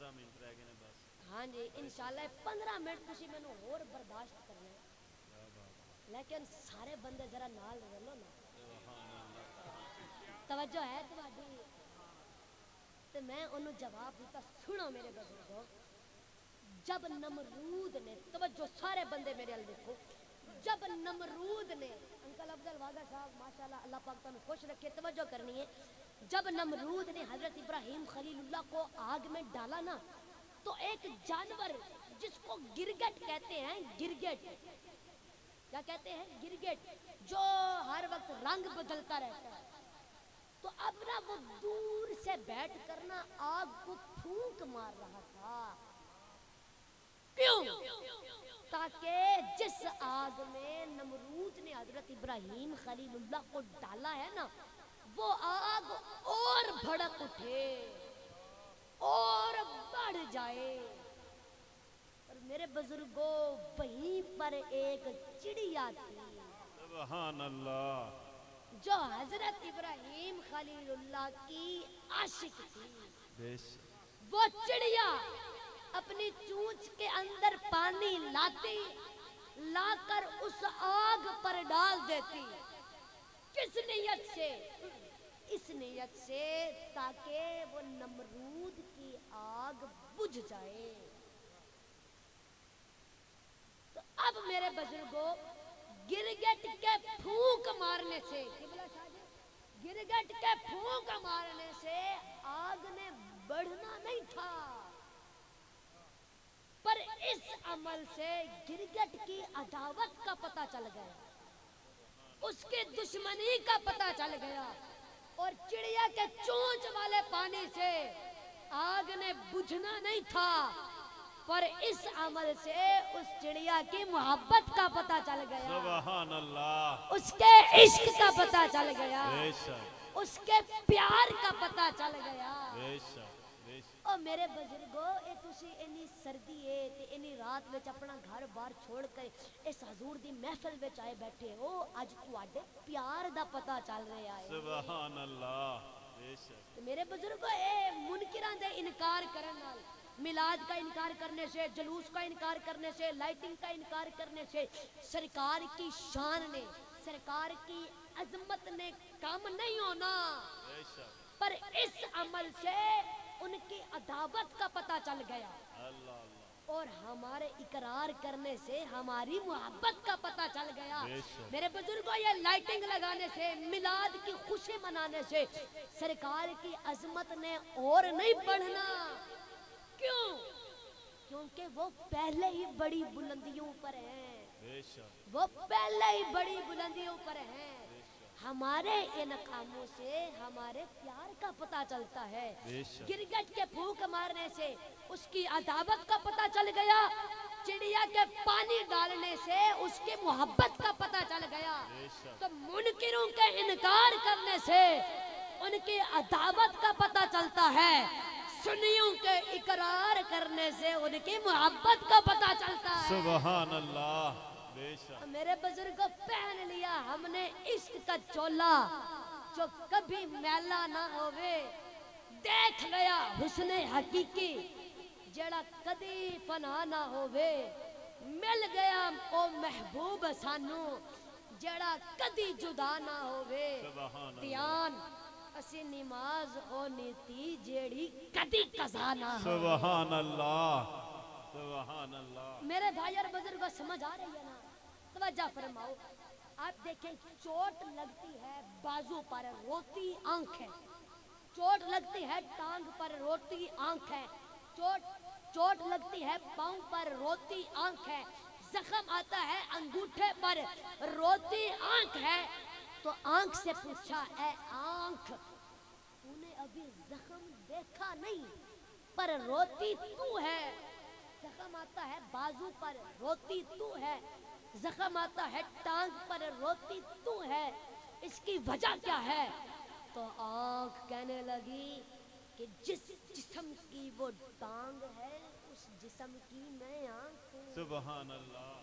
15 minute ਰਹਿ ਗਏ ਨੇ ਬਸ। ہاں جی انشاءاللہ 15 منٹ تسی مینوں اور برداشت کرنا ہے کیا بات ہے، لیکن سارے بندے ذرا نال رلو نا سبحان اللہ۔ توجہ ہے تہاڈی تے میں انہوں جواب دیتا سنو میرے بزرگوں جب نمرود نے توجہ سارے بندے میرے ال دیکھو جب نمرود نے انکل افضل واگا صاحب ماشاءاللہ اللہ پاک تانوں خوش رکھے توجہ کرنی ہے جب نمرود نے حضرت ابراہیم خلیل اللہ کو آگ میں ڈالا نا تو ایک جانور جس کو گرگٹ کہتے ہیں گرگٹ کیا کہتے ہیں گرگٹ جو ہر وقت رنگ بدلتا رہتا ہے تو اب نا وہ دور سے بیٹھ کر نا آگ کو پھونک مار رہا تھا کیوں تاکہ جس آگ میں نمرود نے حضرت ابراہیم خلیل اللہ کو ڈالا ہے نا وہ آگ اور بھڑک اٹھے اور بڑھ جائے اور میرے بزرگوں وہیں پر ایک چڑیا تھی سبحان اللہ، جو حضرت ابراہیم خلیل اللہ کی عاشق تھی بے شک، وہ چڑیا اپنی چونچ کے اندر پانی لاتی لا کر اس آگ پر ڈال دیتی کس نیت سے اس نیت سے تاکہ وہ نمرود کی آگ بجھ جائے تو اب میرے بزرگوں گرگٹ کے پھونک مارنے سے گرگٹ کے پھونک مارنے سے آگ نے بڑھنا نہیں تھا پر اس عمل سے گرگٹ کی عداوت کا پتہ چل گیا اس کی دشمنی کا پتہ چل گیا اور چڑیا کے چونچ والے پانی سے آگ نے بجھنا نہیں تھا پر اس عمل سے اس چڑیا کی محبت کا پتہ چل گیا سبحان اللہ، اس کے عشق کا پتہ چل گیا بے شک، اس کے پیار کا پتہ چل گیا بے شک، بے شک، او میرے بزرگوں اے تسی انی سردی ہے تے انی رات وچ اپنا گھر بار چھوڑ کے اس حضور دی محفل وچ آئے بیٹھے ہو اج تواڈے پیار دا پتہ چل رہا ہے سبحان اللہ، بے شک، تے میرے بزرگوں اے منکراں دے انکار کرن نال میلاد کا انکار کرنے سے جلوس کا انکار کرنے سے لائٹنگ کا انکار کرنے سے سرکار کی شان نے سرکار کی عظمت نے کم نہیں ہونا بے شک، پر اس عمل سے ان کی عداوت کا پتہ چل گیا اللہ اللہ، اور ہمارے اقرار کرنے سے ہماری محبت کا پتہ چل گیا بے شک، میرے بزرگوں یہ لائٹنگ لگانے سے میلاد کی خوشی منانے سے سرکار کی عظمت نے اور نہیں بڑھنا کیوں کیونکہ وہ پہلے ہی بڑی بلندیوں پر ہیں بے شک، وہ پہلے ہی بڑی بلندیوں پر ہیں ہمارے ان کاموں سے ہمارے پیار کا پتہ چلتا ہے بے شک، گرگٹ کے پھونک مارنے سے اس کی عداوت کا پتہ چل گیا چڑیا کے پانی ڈالنے سے اس کی محبت کا پتہ چل گیا بے شک، تو منکروں کے انکار کرنے سے ان کی عداوت کا پتہ چلتا ہے سنیوں کے اقرار کرنے سے ان کی محبت کا پتہ چلتا ہے سبحان اللہ، بے شک، میرے بزرگوں پہن لیا ہم نے عشق کا چولا جو کبھی میلا نہ ہوئے دیکھ گیا حسن حقیقی جڑا کدی فنا نہ ہوئے مل گیا او محبوب سانو جڑا کدی جدا نہ ہوئے سبحان اللہ، دیان اسی نماز ہونی تھی جیڑی کدی قضا نہ ہو سبحان اللہ، سبحان اللہ، میرے بھائی اور بزرگوں سمجھ آ رہی ہے نا توجہ فرماؤ آپ دیکھیں چوٹ لگتی ہے بازو پر روتی آنکھ ہے چوٹ لگتی ہے ٹانگ پر روتی آنکھ ہے چوٹ لگتی ہے پاؤں پر روتی آنکھ ہے زخم آتا ہے انگوٹھے پر روتی آنکھ ہے تو آنکھ سے پوچھا اے آنکھ تو نے ابھی زخم دیکھا نہیں پر روتی تو ہے زخم آتا ہے بازو پر روتی تو ہے زخم آتا ہے ٹانگ پر روتی تو ہے اس کی وجہ کیا ہے تو آنکھ کہنے لگی کہ جس جسم کی وہ ٹانگ ہے اس جسم کی میں آنکھ ہوں سبحان اللہ،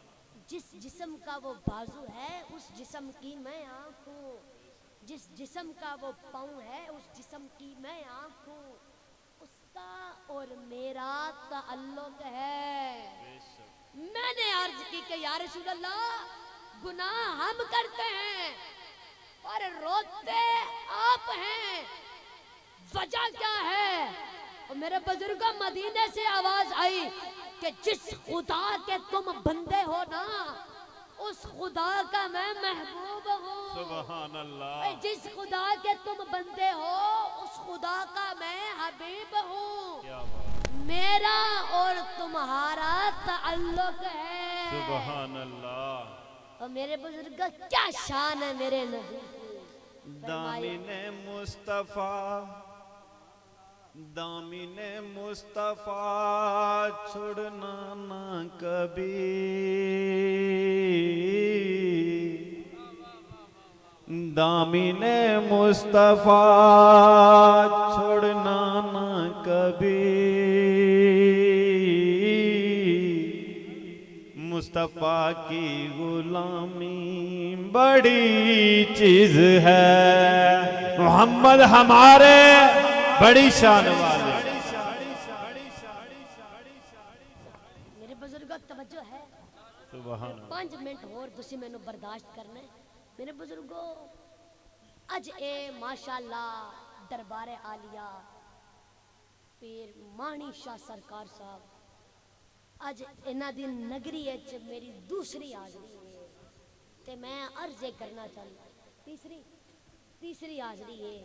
جس جسم کا وہ بازو ہے اس جسم کی میں آنکھ ہوں جس جسم کا وہ پاؤں ہے اس جسم کی میں آنکھ ہوں اس کا اور میرا تعلق ہے۔ بے شک میں نے عرض کی کہ یا رسول اللہ گناہ ہم کرتے ہیں اور روتے آپ ہیں، وجہ کیا ہے؟ اور میرے بزرگوں مدینے سے آواز آئی کہ جس خدا کے تم بندے ہو نا اس خدا کا میں محبوب ہوں۔ سبحان اللہ جس خدا کے تم بندے ہو اس خدا کا میں حبیب ہوں۔ کیا بات میرا اور تمہارا تعلق ہے۔ سبحان اللہ اور میرے بزرگ کیا شان ہے میرے نبی کی۔ دامن مصطفیٰ دامن مصطفیٰ چھوڑنا نہ کبھی، دامن مصطفیٰ چھوڑنا نہ کبھی، مصطفیٰ کی غلامی بڑی چیز ہے، محمد ہمارے بڑی شان والے۔ میرے بزرگوں توجہ ہے، سبحان اللہ 5 منٹ اور تسی میں برداشت کرنا ہے۔ میرے بزرگوں اج اے ماشاءاللہ دربار عالیہ پیر مانی شاہ سرکار صاحب اج انہاں دی نگری اچ میری دوسری حاضری ہے تے میں عرض کرنا چاہتا تیسری حاضری ہے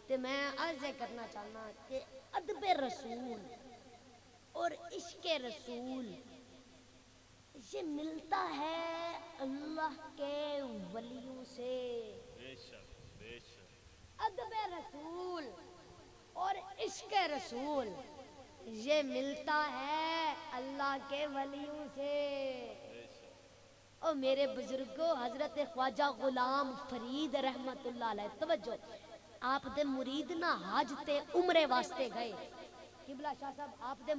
تے میں عرض کرنا چاہنا کہ ادب رسول اور عشق رسول یہ ملتا ہے اللہ کے ولیوں سے۔ بے شک بے شک ادب رسول اور عشق رسول یہ ملتا ہے اللہ کے ولیوں سے۔ اور میرے بزرگوں حضرت خواجہ غلام فرید رحمت اللہ علیہ توجہ آپ دے مرید نہ حج تے عمرے واسطے گئے، قبلہ شاہ صاحب آپ دے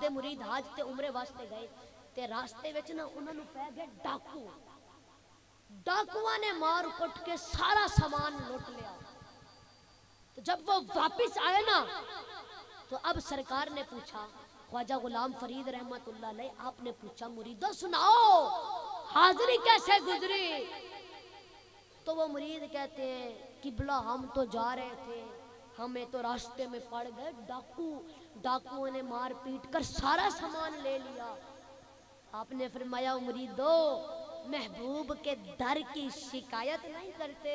مرید حج تے عمرے واسطے گئے تے راستے وچ نہ انہاں نوں پے گئے ڈاکواں نے مار کٹ کے سارا سامان لوٹ لیا۔ تو جب وہ واپس آئے نا تو اب سرکار نے پوچھا، خواجہ غلام فرید رحمت اللہ علیہ آپ نے پوچھا مریدوں سناؤ حاضری کیسے گزری؟ تو وہ مرید کہتے ہیں قبلہ ہم تو جا رہے تھے، ہمیں تو راستے میں پڑ گئے ڈاکوؤں نے مار پیٹ کر سارا سامان لے لیا۔ آپ نے فرمایا مریدو محبوب کے در کی شکایت نہیں کرتے،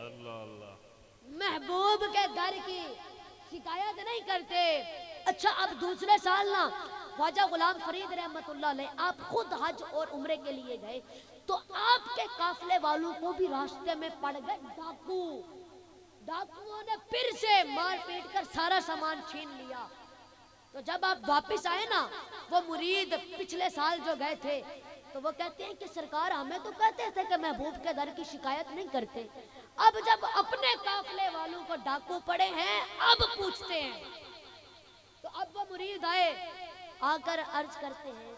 اللہ اللہ محبوب کے در کی شکایت نہیں کرتے۔ اچھا اب دوسرے سال نا خواجہ غلام فرید رحمت اللہ علیہ آپ خود حج اور عمرے کے لیے گئے تو آپ کے قافلے والوں کو بھی راستے میں پڑ گئے ڈاکوؤں نے پھر سے مار پیٹ کر سارا سامان چھین لیا۔ تو جب آپ واپس آئے نا وہ مرید پچھلے سال جو گئے تھے تو وہ کہتے ہیں کہ سرکار ہمیں تو کہتے تھے کہ محبوب کے در کی شکایت نہیں کرتے، اب جب اپنے قافلے والوں کو ڈاکو پڑے ہیں اب پوچھتے ہیں۔ تو اب وہ مرید آئے آ کر عرض کرتے ہیں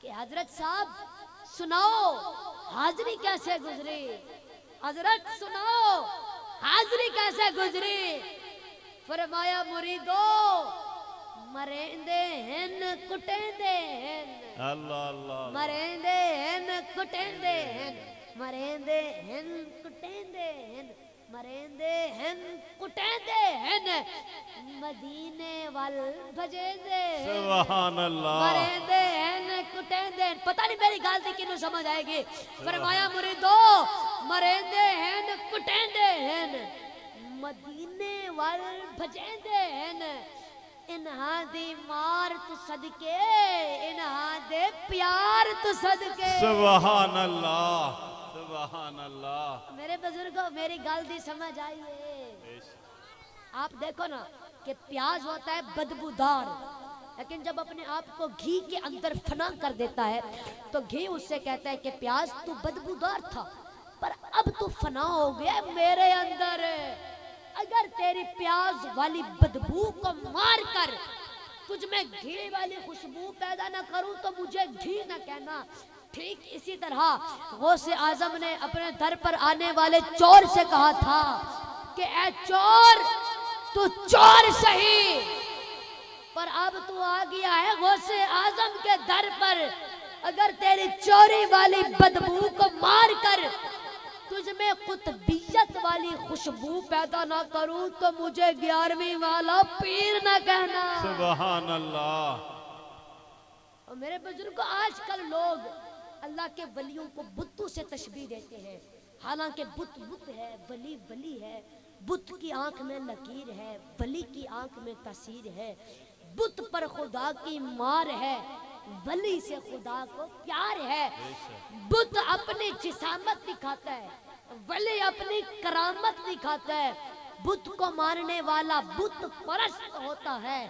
کہ حضرت صاحب سناؤ حاضری کیسے گزری، حضرت سناؤ حاضری کیسے گزری؟ فرمایا مریدو مریندے ہن کٹیندے ہن، اللہ اللہ مریندے ہن کٹیندے ہن، مریندے ہن کٹیندے ہن، مریندے ہن کٹیندے ہن، مدینے وال بھجیندے ہن، سبحان اللہ مریندے ہن کٹیندے ہن۔ پتہ نہیں میری گال دی کنوں سمجھ آئے گی۔ فرمایا مریدو مریندے ہن کٹیندے ہن، مدینے وال بھجیندے ہن، انہاں دی مار تو صدقے انہاں دے پیار تو صدقے۔ سبحان اللہ سبحان اللہ میرے بزرگوں میری گل دی سمجھ آئیے۔ بے شک آپ دیکھو نا کہ پیاز ہوتا ہے بدبودار لیکن جب اپنے آپ کو گھی کے اندر فنا کر دیتا ہے تو گھی اس سے کہتا ہے کہ پیاز تو بدبودار تھا پر اب تو فنا ہو گیا میرے اندر، اگر تیری پیاز والی بدبو کو مار کر تجھ میں گھی والی خوشبو پیدا نہ کروں تو مجھے گھی نہ کہنا۔ ٹھیک اسی طرح غوث اعظم نے اپنے در پر آنے والے چور سے کہا تھا کہ اے چور تو چور سہی پر اب تو آ گیا ہے غوث اعظم کے در پر، اگر تیری چوری والی بدبو کو مار کر تجھ میں قطبیت والی خوشبو پیدا نہ کروں تو مجھے 11ویں والا پیر نہ کہنا۔ سبحان اللہ۔ اور میرے بزرگوں، آج کل لوگ اللہ کے ولیوں کو بتوں سے تشبیہ دیتے ہیں، حالانکہ بت بت ہے، ولی ولی ہے۔ بت کی آنکھ میں لکیر ہے، ولی کی آنکھ میں تاثیر ہے۔ بت پر خدا کی مار ہے، ولی سے خدا کو پیار ہے۔ بت اپنی جسامت دکھاتا ہے، ولی اپنی کرامت دکھاتا ہے۔ بت کو ماننے والا بت پرست ہوتا ہے،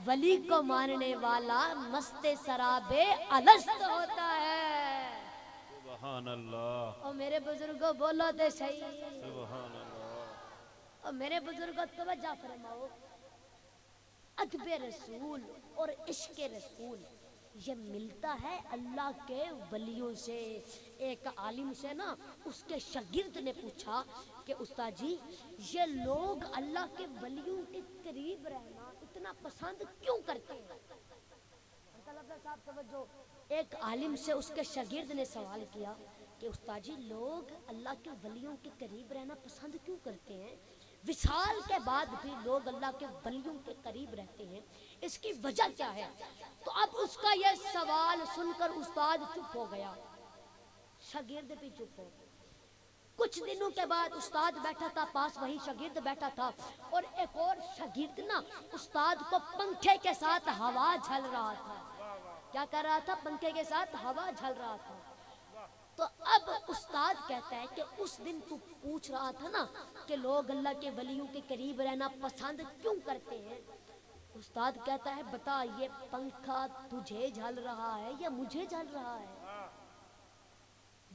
ولی کو ماننے والا مست سراب الست ہوتا ہے۔ سبحان اللہ۔ اور میرے بزرگوں بولو تو صحیح۔ سبحان اللہ۔ اور میرے بزرگوں توجہ فرماؤ، ادب رسول اور عشق رسول یہ ملتا ہے اللہ کے ولیوں سے۔ ایک عالم سے نا اس کے شاگرد نے پوچھا کہ استاد جی یہ لوگ اللہ کے ولیوں کے قریب رہنا اتنا پسند کیوں کرتے ہیں؟ صاحب توجہ، ایک عالم سے اس کے شاگرد نے سوال کیا کہ استاد جی لوگ اللہ کے ولیوں کے قریب رہنا پسند کیوں کرتے ہیں؟ وصال کے بعد بھی لوگ اللہ کے ولیوں کے قریب رہتے ہیں، اس کی وجہ کیا ہے؟ تو اب اس کا یہ سوال سن کر استاد چپ ہو گیا، شاگرد بھی چپ ہو گیا۔ کچھ دنوں کے بعد استاد بیٹھا تھا، پاس وہی شاگرد بیٹھا تھا، اور ایک اور شاگرد نا استاد کو پنکھے کے ساتھ ہوا جھل رہا تھا۔ کیا کر رہا تھا؟ پنکھے کے ساتھ ہوا جھل رہا تھا۔ تو اب استاد کہتا ہے کہ اس دن تو پوچھ رہا تھا نا کہ لوگ اللہ کے ولیوں کے قریب رہنا پسند کیوں کرتے ہیں؟ استاد کہتا ہے بتا یہ پنکھا تجھے جھل رہا ہے یا مجھے جھل رہا ہے؟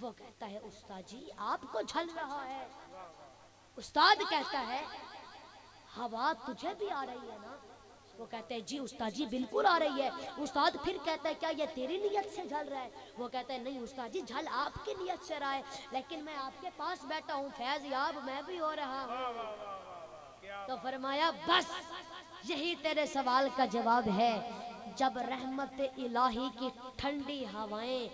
وہ کہتا ہے استاد جی آپ کو جھل رہا ہے۔ استاد کہتا ہے ہوا تجھے بھی آ رہی ہے نا؟ وہ کہتے ہیں جی استاد جی بالکل آ رہی ہے۔ استاد پھر کہتا ہے کیا یہ تیری نیت سے جھل رہا ہے؟ وہ کہتا ہے نہیں استاد جی جھل آپ کی نیت سے رہا ہے، لیکن میں آپ کے پاس بیٹھا ہوں، فیض یاب میں بھی ہو رہا ہوں۔ تو فرمایا بس یہی تیرے سوال کا جواب ہے، جب رحمت الہی کی ٹھنڈی ہوائیں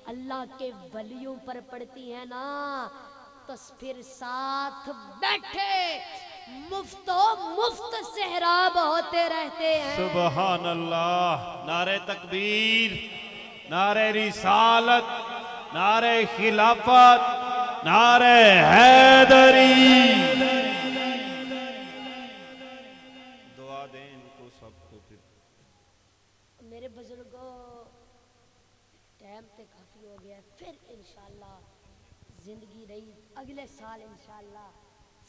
اللہ کے ولیوں پر پڑتی ہیں نا تو پھر ساتھ بیٹھے مفت و مفت سہراب ہوتے رہتے ہیں۔ سبحان اللہ۔ نعرہ تکبیر، نعرہ رسالت، نعرہ خلافت، نعرہ حیدری۔ دعا دیں ان کو سب کو پھر۔ میرے بزرگوں ٹائم پہ کافی ہو گیا، پھر انشاءاللہ زندگی رہی اگلے سال انشاءاللہ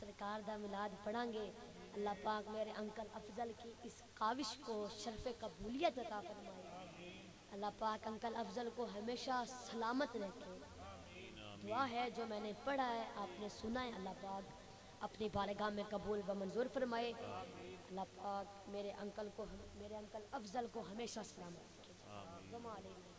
سرکار دا میلاد پڑھیں گے۔ اللہ پاک میرے انکل افضل کی اس کاوش کو شرف قبولیت عطا فرمائے۔ اللہ پاک انکل افضل کو ہمیشہ سلامت رکھے۔ دعا ہے جو میں نے پڑھا ہے آپ نے سنا ہے، اللہ پاک اپنی بارگاہ میں قبول و منظور فرمائے۔ اللہ پاک میرے انکل افضل کو ہمیشہ سلامت رکھے۔